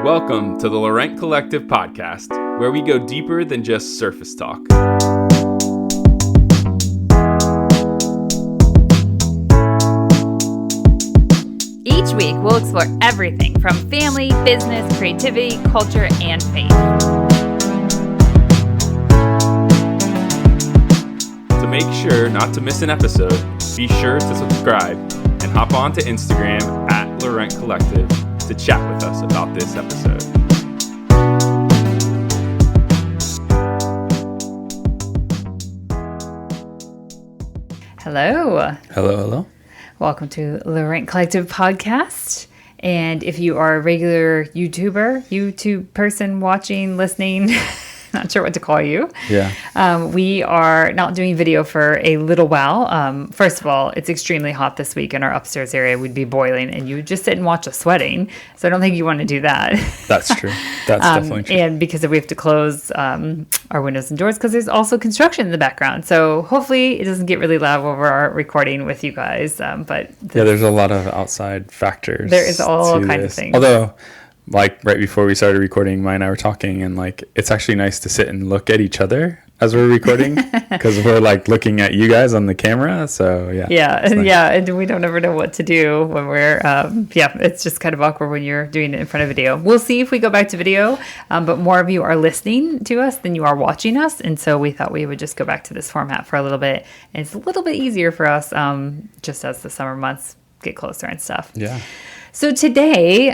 Welcome to the Laurent Collective podcast, where we go deeper than just surface talk. Each week, we'll explore everything from family, business, creativity, culture, and faith. To make sure not to miss an episode, be sure to subscribe and hop on to Instagram at Laurent Collective to chat with us about this episode. Hello. Hello. Welcome to Laurent Collective podcast. And if you are a regular YouTube person watching, listening, not sure what to call you. Yeah. We are not doing video for a little while. First of all, it's extremely hot this week in our upstairs area. We'd be boiling and you would just sit and watch us sweating. So I don't think you want to do that. That's true. That's definitely true. And because we have to close our windows and doors because there's also construction in the background. So hopefully it doesn't get really loud while we're recording with you guys. There's a lot of outside factors. There is all kinds of things. Although, like right before we started recording, Maya and I were talking, and like it's actually nice to sit and look at each other as we're recording because we're like looking at you guys on the camera. So and we don't ever know what to do when we're it's just kind of awkward when you're doing it in front of video. We'll see if we go back to video, but more of you are listening to us than you are watching us, and so we thought we would just go back to this format for a little bit, and it's a little bit easier for us just as the summer months get closer and stuff. Yeah. So today,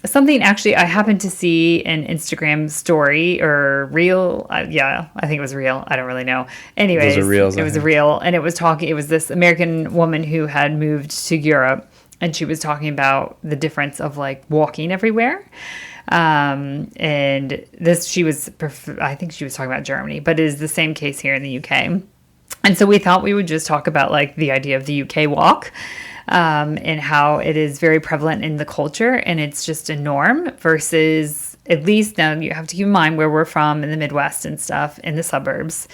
something actually I happened to see an Instagram story or reel. I think it was real. I don't really know. Anyways, those are reels, it was a reel, and it was this American woman who had moved to Europe, and she was talking about the difference of like walking everywhere. I think she was talking about Germany, but it is the same case here in the UK. And so we thought we would just talk about like the idea of the UK walk. And how it is very prevalent in the culture and it's just a norm versus, at least now you have to keep in mind where we're from in the Midwest and stuff, in the suburbs.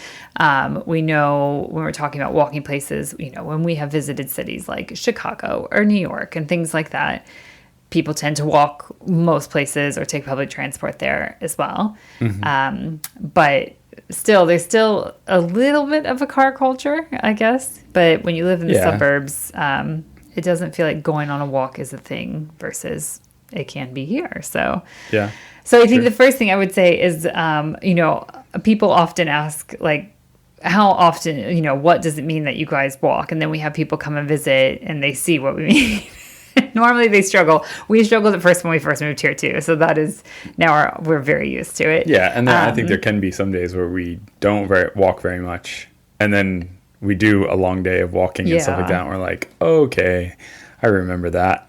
We know when we're talking about walking places, when we have visited cities like Chicago or New York and things like that, people tend to walk most places or take public transport there as well. Mm-hmm. But still, there's still a little bit of a car culture, I guess. But when you live in the suburbs, it doesn't feel like going on a walk is a thing versus it can be here. So I think the first thing I would say is, people often ask like, how often, what does it mean that you guys walk? And then we have people come and visit and they see what we mean. Normally they struggle. We struggled at first when we first moved here too. So that is now we're very used to it. Yeah. And then I think there can be some days where we don't walk very much. And then we do a long day of walking and stuff like that. And we're like, okay, I remember that.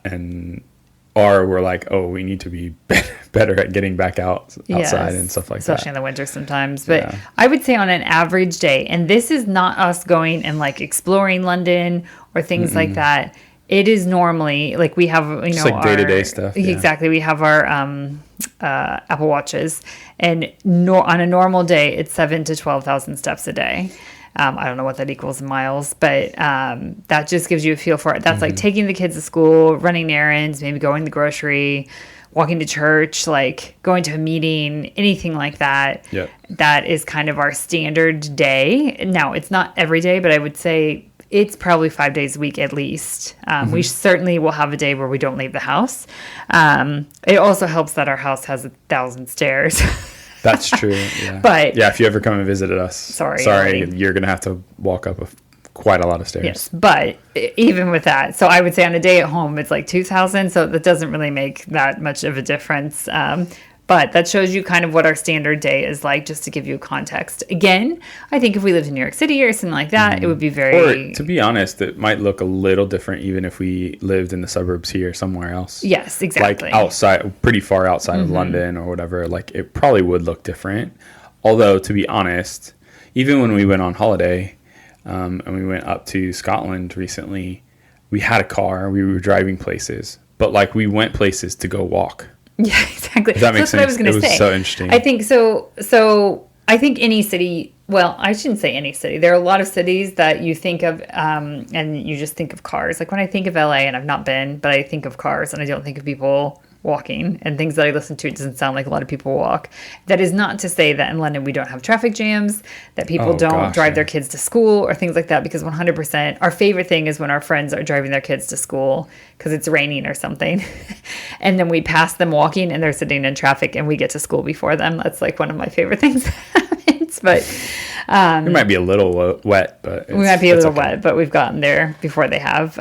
Or we're like, oh, we need to be better at getting back outside and stuff like especially in the winter sometimes. But I would say on an average day, and this is not us going and like exploring London or things like that. It is normally like we have, just like day-to-day stuff. Yeah. Exactly. We have our Apple Watches, and on a normal day, it's 7,000 to 12,000 steps a day. I don't know what that equals in miles, but that just gives you a feel for it. That's like taking the kids to school, running errands, maybe going to the grocery, walking to church, like going to a meeting, anything like that. Yep. That is kind of our standard day. Now, it's not every day, but I would say it's probably 5 days a week at least. We certainly will have a day where we don't leave the house. It also helps that our house has 1,000 stairs. That's true. Yeah. But if you ever come and visit us, sorry, you're going to have to walk up quite a lot of stairs. Yes. But even with that, so I would say on a day at home, it's like 2,000. So that doesn't really make that much of a difference. But that shows you kind of what our standard day is like, just to give you context. Again, I think if we lived in New York City or something like that, it would be very... Or, to be honest, it might look a little different even if we lived in the suburbs here somewhere else. Yes, exactly. Like outside, pretty far outside of London or whatever, like it probably would look different. Although, to be honest, even when we went on holiday and we went up to Scotland recently, we had a car, we were driving places, but like we went places to go walk. Yeah, exactly. Does that make sense? What I was going to say. It was so interesting. I think so. So I think any city, well, I shouldn't say any city. There are a lot of cities that you think of and you just think of cars. Like when I think of LA, and I've not been, but I think of cars and I don't think of people walking, and things that I listen to, it doesn't sound like a lot of people walk. That is not to say that in London we don't have traffic jams, that people don't drive their kids to school or things like that, because 100% our favorite thing is when our friends are driving their kids to school because it's raining or something. And then we pass them walking and they're sitting in traffic and we get to school before them. That's like one of my favorite things that happens. But it might be a little wet, but we might be a little wet, but we've gotten there before they have.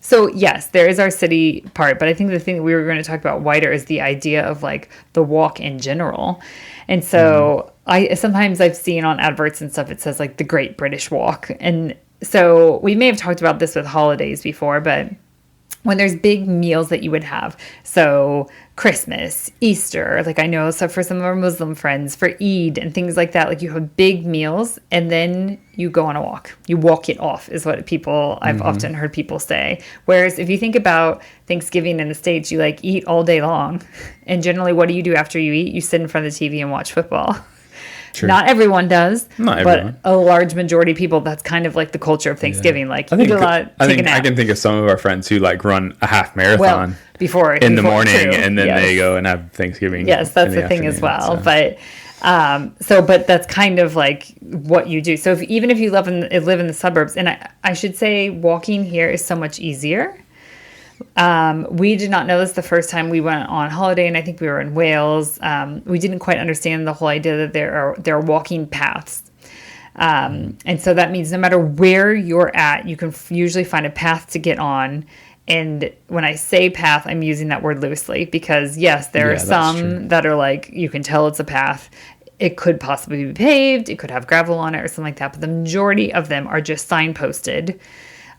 So yes, there is our city part, but I think the thing that we were going to talk about wider is the idea of like the walk in general. And so sometimes I've seen on adverts and stuff, it says like the Great British Walk. And so we may have talked about this with holidays before, but when there's big meals that you would have, so Christmas, Easter, like I know, so for some of our Muslim friends, for Eid and things like that, like you have big meals and then you go on a walk. You walk it off is what I've often heard people say. Whereas if you think about Thanksgiving in the States, you like eat all day long. And generally, what do you do after you eat? You sit in front of the TV and watch football. True. Not everyone does, but a large majority of people, that's kind of like the culture of Thanksgiving. Like, eat a lot, take a nap. I can think of some of our friends who like run a half marathon before the morning, and then they go and have Thanksgiving. Yes, that's the thing as well. So. But that's kind of like what you do. So even if you live in the suburbs, and I should say walking here is so much easier. We did not know this the first time we went on holiday, and I think we were in Wales. We didn't quite understand the whole idea that there are walking paths. And so that means no matter where you're at, you can usually find a path to get on. And when I say path, I'm using that word loosely because yes, there are some that are like, you can tell it's a path. It could possibly be paved. It could have gravel on it or something like that. But the majority of them are just signposted.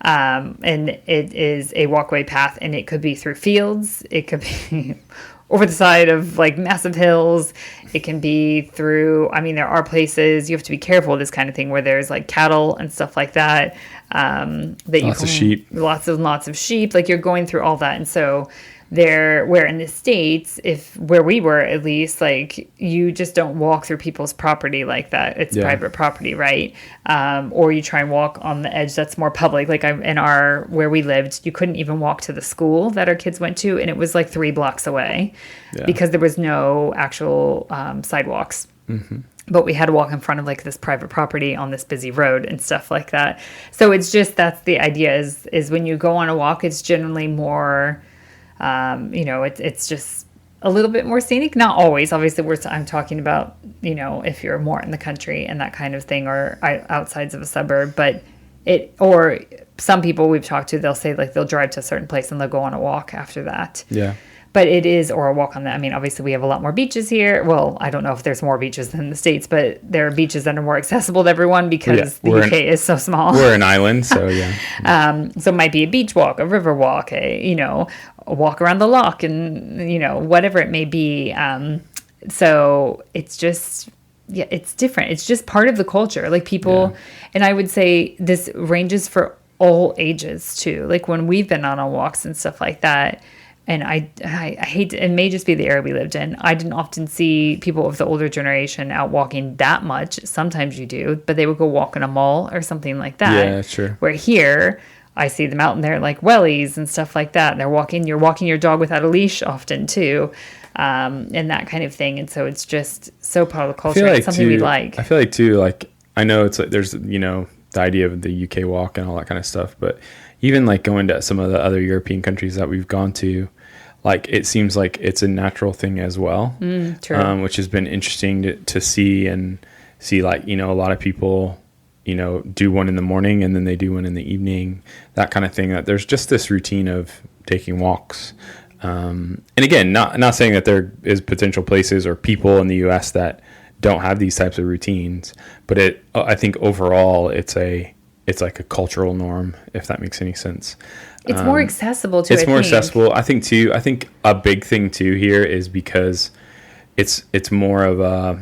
And it is a walkway path, and it could be through fields. It could be over the side of like massive hills. It can be through, I mean, there are places you have to be careful of this kind of thing where there's like cattle and stuff like that. Lots of sheep. Lots of sheep. Like you're going through all that. And so where in the States, where we were at least, like you just don't walk through people's property like that. It's private property, right? Or you try and walk on the edge that's more public. Like where we lived, you couldn't even walk to the school that our kids went to, and it was like 3 blocks away because there was no actual sidewalks. Mm-hmm. But we had to walk in front of like this private property on this busy road and stuff like that. So it's just, that's the idea is when you go on a walk, it's generally more, it's just a little bit more scenic. Not always, obviously I'm talking about, if you're more in the country and that kind of thing, or outsides of a suburb, but or some people we've talked to, they'll say like they'll drive to a certain place and they'll go on a walk after that. Yeah. But it is, or a walk on that. I mean, obviously we have a lot more beaches here. Well, I don't know if there's more beaches than the States, but there are beaches that are more accessible to everyone because the UK is so small. We're an island, so yeah. So it might be a beach walk, a river walk, a walk around the loch, and, whatever it may be. So it's just, it's different. It's just part of the culture. Like people, and I would say this ranges for all ages too. Like when we've been on walks and stuff like that, and I hate to, it may just be the area we lived in. I didn't often see people of the older generation out walking that much. Sometimes you do, but they would go walk in a mall or something like that. Yeah, sure. Where here, I see them out in their like wellies and stuff like that. And you're walking your dog without a leash often too, and that kind of thing. And so it's just so part of the culture. It's something we like. I feel like too, like I know it's like there's the idea of the UK walk and all that kind of stuff, but even like going to some of the other European countries that we've gone to, like it seems like it's a natural thing as well, which has been interesting to see like, a lot of people, do one in the morning and then they do one in the evening, that kind of thing, that there's just this routine of taking walks. And again, not saying that there is potential places or people in the US that don't have these types of routines, but I think overall it's like a cultural norm, if that makes any sense. It's more accessible to. It's more accessible, I think too. I think a big thing too here is because it's more of a,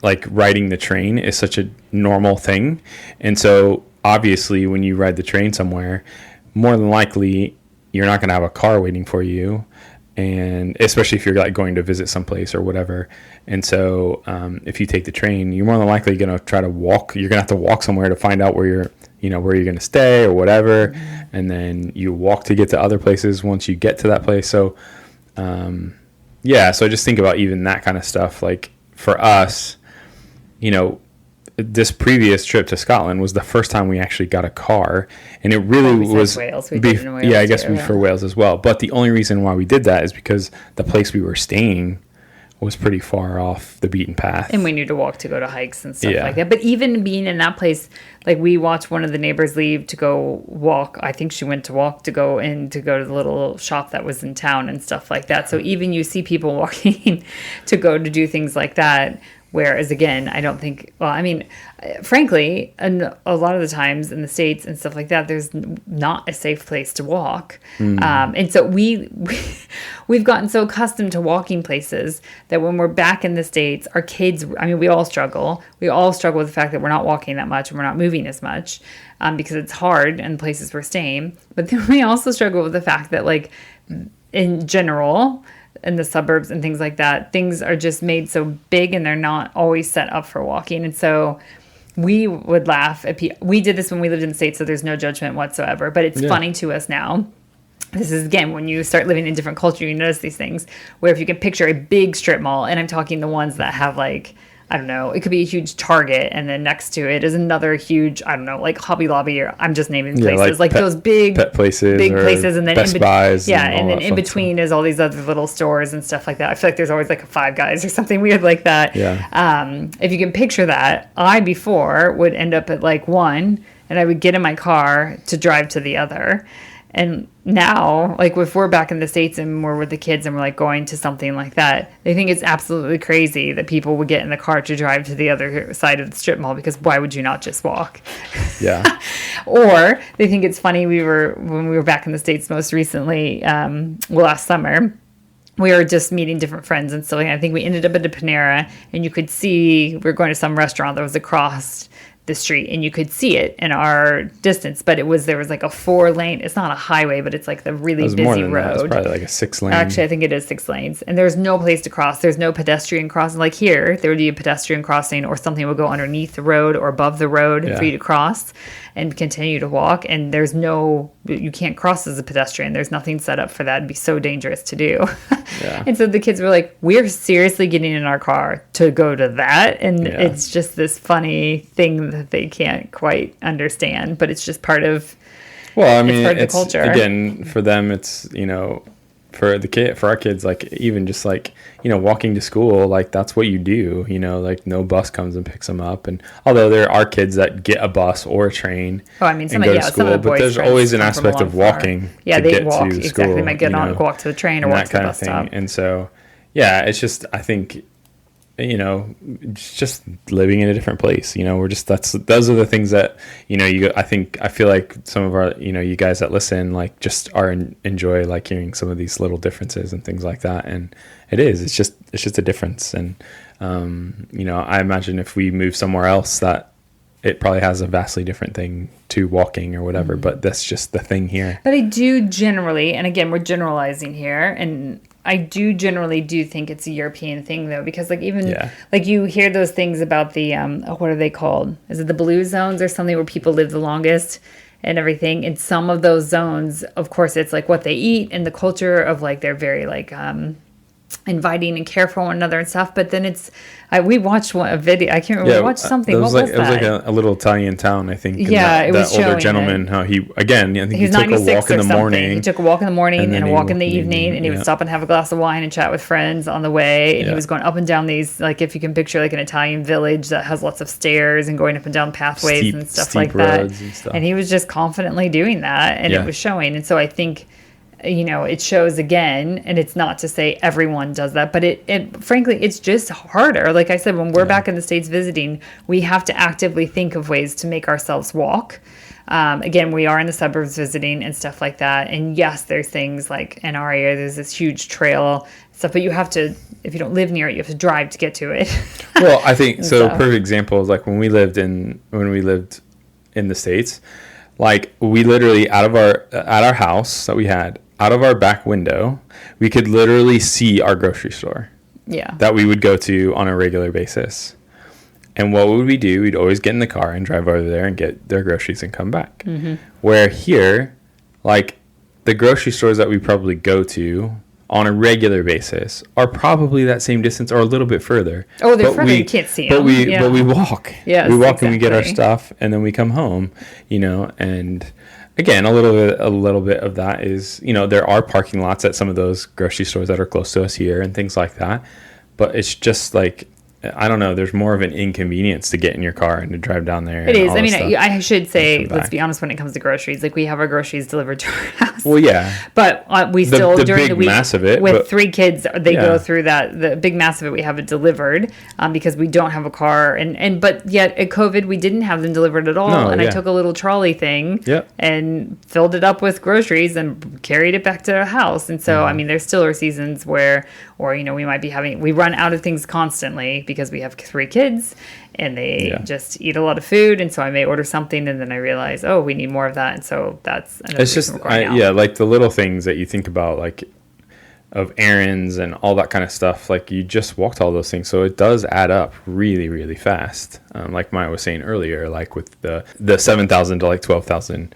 like riding the train is such a normal thing, and so obviously when you ride the train somewhere, more than likely you're not going to have a car waiting for you, and especially if you're like going to visit someplace or whatever. And so if you take the train, you're more than likely going to try to walk. You're going to have to walk somewhere to find out where you're going to stay or whatever. and then you walk to get to other places once you get to that place. So, so I just think about even that kind of stuff. Like for us, this previous trip to Scotland was the first time we actually got a car, and it really was Wales. We did it in Wales I guess too, for Wales as well. But the only reason why we did that is because the place we were staying was pretty far off the beaten path, and we knew to walk to go to hikes and stuff like that. But even being in that place, like we watched one of the neighbors leave to go walk. I think she went to walk to go to the little shop that was in town and stuff like that. So even you see people walking to go to do things like that. Whereas, again, I don't think, frankly, and a lot of the times in the States and stuff like that, there's not a safe place to walk. And so we've gotten so accustomed to walking places that when we're back in the States, our kids, we all struggle. We all struggle with the fact that we're not walking that much and we're not moving as much because it's hard in the places we're staying. But then we also struggle with the fact that, like, in general, in the suburbs and things like that, things are just made so big and they're not always set up for walking. And so we would laugh at people. We did this when we lived in the States, so there's no judgment whatsoever. But it's funny to us now. This is, again, when you start living in different culture, you notice these things where if you can picture a big strip mall, and I'm talking the ones that have, like, I don't know, it could be a huge Target, and then next to it is another huge, I don't know, like Hobby Lobby, or I'm just naming places, like those big pet places, big places, and then Best Buys, and then in between is all these other little stores and stuff like that. I feel like there's always like a Five Guys or something weird like that. If you can picture that, I before would end up at like one, and I would get in my car to drive to the other. And now, like if we're back in the States and we're with the kids and we're like going to something like that, they think it's absolutely crazy that people would get in the car to drive to the other side of the strip mall, because why would you not just walk? Yeah. Or they think it's funny. When we were back in the States most recently, last summer, we were just meeting different friends and stuff. I think we ended up at a Panera, and you could see we were going to some restaurant that was across the street, and you could see it in our distance, but there was like a 4-lane. It's not a highway, but it's like the really busy road. It's probably like a 6-lane. Actually, I think it is 6 lanes, and there's no place to cross. There's no pedestrian crossing. Like here, there would be a pedestrian crossing, or something would go underneath the road or above the road for you to cross and continue to walk. And you can't cross as a pedestrian. There's nothing set up for that. It'd be so dangerous to do. And so the kids were like, we're seriously getting in our car to go to that. And it's just this funny thing that they can't quite understand, but it's just part of, the culture. Again, for them, it's, for our kids, like even just like, walking to school, like that's what you do, like no bus comes and picks them up. And although there are kids that get a bus or a train and go to school, but there's always an aspect of walking to get to school. Exactly. They might get on, walk to the train or walk to the bus stop. And so, it's just, I think, just living in a different place, those are the things that, I feel like some of our, you guys that listen, like just enjoy like hearing some of these little differences and things like that. And it's just a difference. And, I imagine if we move somewhere else that it probably has a vastly different thing to walking or whatever, but that's just the thing here. But I do generally, and again, we're generalizing here, and I do generally think it's a European thing, though, because like even like you hear those things about the what are they called? Is it the blue zones or something, where people live the longest and everything? In some of those zones, of course, it's like what they eat and the culture of like they're very like inviting and care for one another and stuff. But then we watched a video. I can't remember. We watched something. What was that? It was like a little Italian town, I think. Yeah, it was that older gentleman. How he took a walk in the morning. He took a walk in the morning and a walk in the evening, and he would stop and have a glass of wine and chat with friends on the way. And he was going up and down these, like if you can picture like an Italian village that has lots of stairs and going up and down pathways and stuff like that. And he was just confidently doing that, and it was showing. And so I think, it shows again, and it's not to say everyone does that, but it frankly, it's just harder. Like I said, when we're back in the States visiting, we have to actively think of ways to make ourselves walk. Again, we are in the suburbs visiting and stuff like that. And yes, there's things like in our area, there's this huge trail stuff, but you have to, if you don't live near it, you have to drive to get to it. Well, I think so. Perfect example is like when we lived in the States, like we literally at our house that we had, out of our back window, we could literally see our grocery store. Yeah. That we would go to on a regular basis. And what would we do? We'd always get in the car and drive over there and get their groceries and come back. Mm-hmm. Where here, like the grocery stores that we probably go to on a regular basis are probably that same distance or a little bit further. Oh, they're further. You can't see them. But we walk. Yes, we walk and we get our stuff, and then we come home. And again, a little bit of that is, there are parking lots at some of those grocery stores that are close to us here and things like that. But it's just like, I don't know, there's more of an inconvenience to get in your car and to drive down there. It is. I mean, I should say, let's be honest, when it comes to groceries, like we have our groceries delivered to our house. Well, yeah. But we still, during the week, mass of it, with 3 kids, they go through that, the big mass of it, we have it delivered because we don't have a car. But yet at COVID, we didn't have them delivered at all. I took a little trolley thing and filled it up with groceries and carried it back to our house. And so, I mean, there still are seasons where, we might be we run out of things constantly because we have 3 kids and they just eat a lot of food. And so I may order something and then I realize, we need more of that. And so that's another it's just, like the little things that you think about, like of errands and all that kind of stuff, like you just walked all those things. So it does add up really, really fast. Like Maya was saying earlier, like with the 7,000 to like 12,000,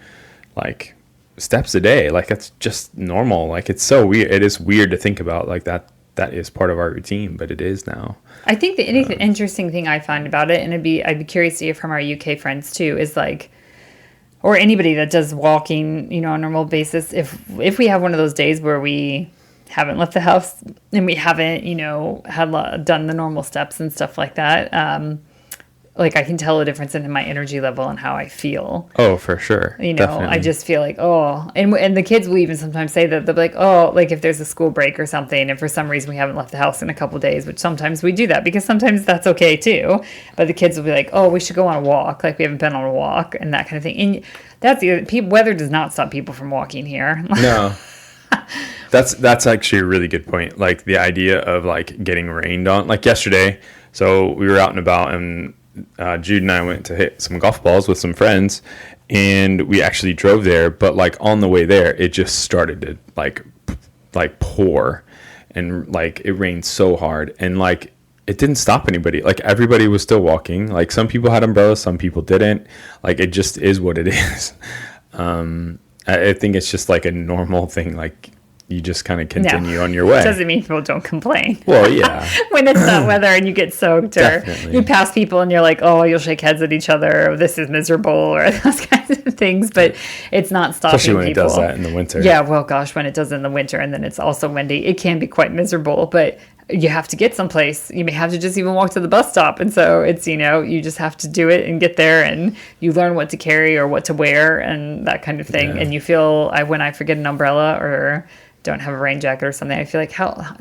like steps a day, like that's just normal. Like it's so weird. It is weird to think about like that is part of our routine, but it is now. I think the interesting thing I find about it, and I'd be curious to hear from our UK friends too, is like, or anybody that does walking, on a normal basis, if we have one of those days where we haven't left the house and we haven't, done the normal steps and stuff like that, like I can tell a difference in my energy level and how I feel. Oh, for sure. Definitely. I just feel like, and the kids will even sometimes say that they'll be like, like if there's a school break or something, and for some reason we haven't left the house in a couple of days, which sometimes we do that because sometimes that's okay too. But the kids will be like, we should go on a walk. Like we haven't been on a walk and that kind of thing. And that's weather does not stop people from walking here. No. That's actually a really good point. Like the idea of like getting rained on, like yesterday. So we were out and about and Jude and I went to hit some golf balls with some friends, and we actually drove there. But like on the way there, it just started to like pour, and like it rained so hard, and like it didn't stop anybody. Like everybody was still walking. Like some people had umbrellas, some people didn't. Like it just is what it is. I think it's just like a normal thing. Like you just kind of continue on your way. It doesn't mean people don't complain. Well, yeah. When it's that weather and you get soaked, or you pass people and you're like, you'll shake heads at each other, or this is miserable, or those kinds of things. But it's not stopping Especially when people. It does that in the winter. Yeah, well, gosh, when it does in the winter and then it's also windy, it can be quite miserable. But you have to get someplace. You may have to just even walk to the bus stop. And so it's, you just have to do it and get there, and you learn what to carry or what to wear and that kind of thing. Yeah. And you feel, when I forget an umbrella or don't have a rain jacket or something, I feel like,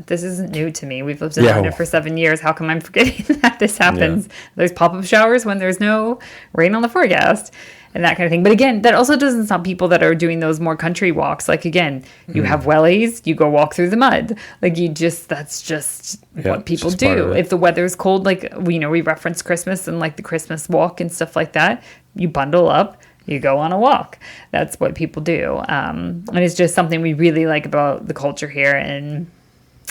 this isn't new to me. We've lived in London for 7 years. How come I'm forgetting that this happens? Yeah. There's pop-up showers when there's no rain on the forecast and that kind of thing. But again, that also doesn't stop people that are doing those more country walks. Like, again, you have wellies, you go walk through the mud. Like, that's just what people do. If the weather's cold, like, we reference Christmas and like the Christmas walk and stuff like that, you bundle up, you go on a walk. That's what people do. And it's just something we really like about the culture here. And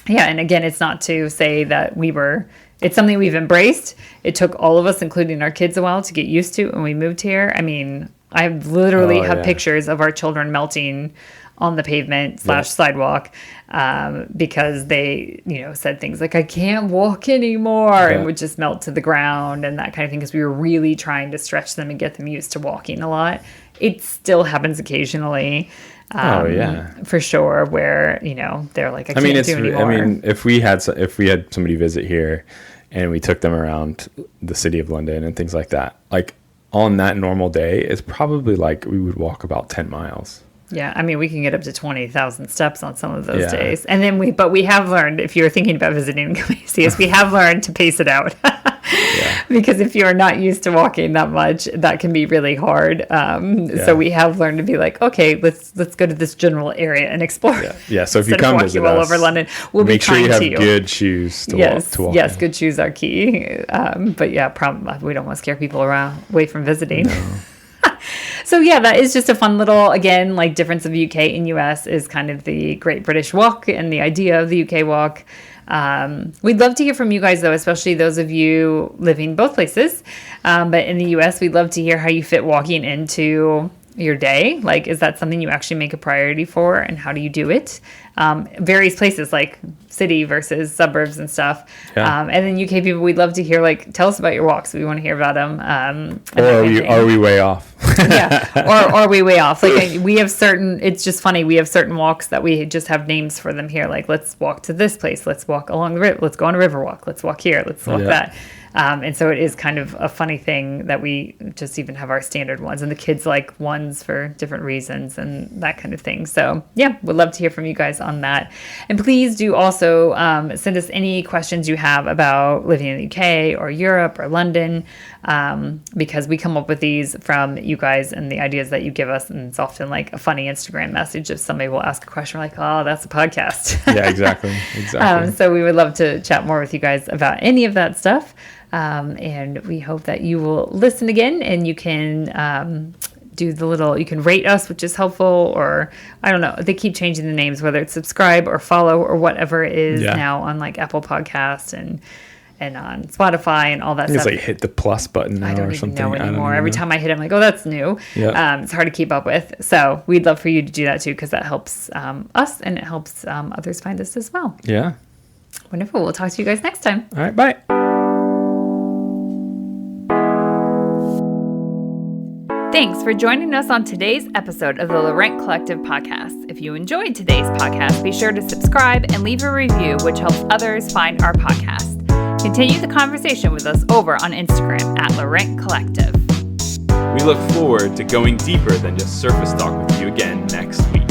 and again, it's not to say that it's something we've embraced. It took all of us, including our kids, a while to get used to when we moved here. I mean, I literally have pictures of our children melting on the pavement / sidewalk because they, said things like, I can't walk anymore, and would just melt to the ground and that kind of thing, because we were really trying to stretch them and get them used to walking a lot. It still happens occasionally. For sure, where, they're like, I can't do anymore. I mean, if we had somebody visit here and we took them around the city of London and things like that, like on that normal day, it's probably like we would walk about 10 miles. Yeah, I mean, we can get up to 20,000 steps on some of those days. And then we have learned, if you're thinking about visiting, come see us, we have learned to pace it out. Because if you're not used to walking that much, that can be really hard. So we have learned to be like, okay, let's go to this general area and explore. Yeah. So if you come visit all us, over London, we'll make be sure kind you have to you. good shoes to walk. Yes, good shoes are key. But we don't want to scare people away from visiting. No. So that is just a fun little, again, like difference of UK and US is kind of the Great British Walk and the idea of the UK walk. We'd love to hear from you guys, though, especially those of you living both places. But in the US, we'd love to hear how you fit walking into your day? Like, is that something you actually make a priority for, and how do you do it? Various places like city versus suburbs and stuff. Yeah. And then UK people, we'd love to hear, like, tell us about your walks. We want to hear about them. Or are we way off? Yeah. Or are we way off? Like, we have certain, it's just funny. We have certain walks that we just have names for them here. Like, let's walk to this place. Let's walk along the river. Let's go on a river walk. Let's walk here. Let's walk that. And so it is kind of a funny thing that we just even have our standard ones, and the kids like ones for different reasons and that kind of thing. So yeah, would love to hear from you guys on that. And please do also send us any questions you have about living in the UK or Europe or London, because we come up with these from you guys and the ideas that you give us. And it's often like a funny Instagram message if somebody will ask a question, we're like, oh, that's a podcast. Yeah, exactly. So we would love to chat more with you guys about any of that stuff. And we hope that you will listen again, and you can do the little, you can rate us, which is helpful, or I don't know, they keep changing the names, whether it's subscribe or follow or whatever it is now on like Apple Podcasts and on Spotify and all that stuff. It's like hit the plus button now or something. I don't even know anymore. Every time I hit it, I'm like, oh, that's new. Yeah. It's hard to keep up with. So we'd love for you to do that too, because that helps us, and it helps others find us as well. Yeah. Wonderful. We'll talk to you guys next time. All right. Bye. Thanks for joining us on today's episode of the Laurent Collective podcast. If you enjoyed today's podcast, be sure to subscribe and leave a review, which helps others find our podcast. Continue the conversation with us over on Instagram at Laurent Collective. We look forward to going deeper than just surface talk with you again next week.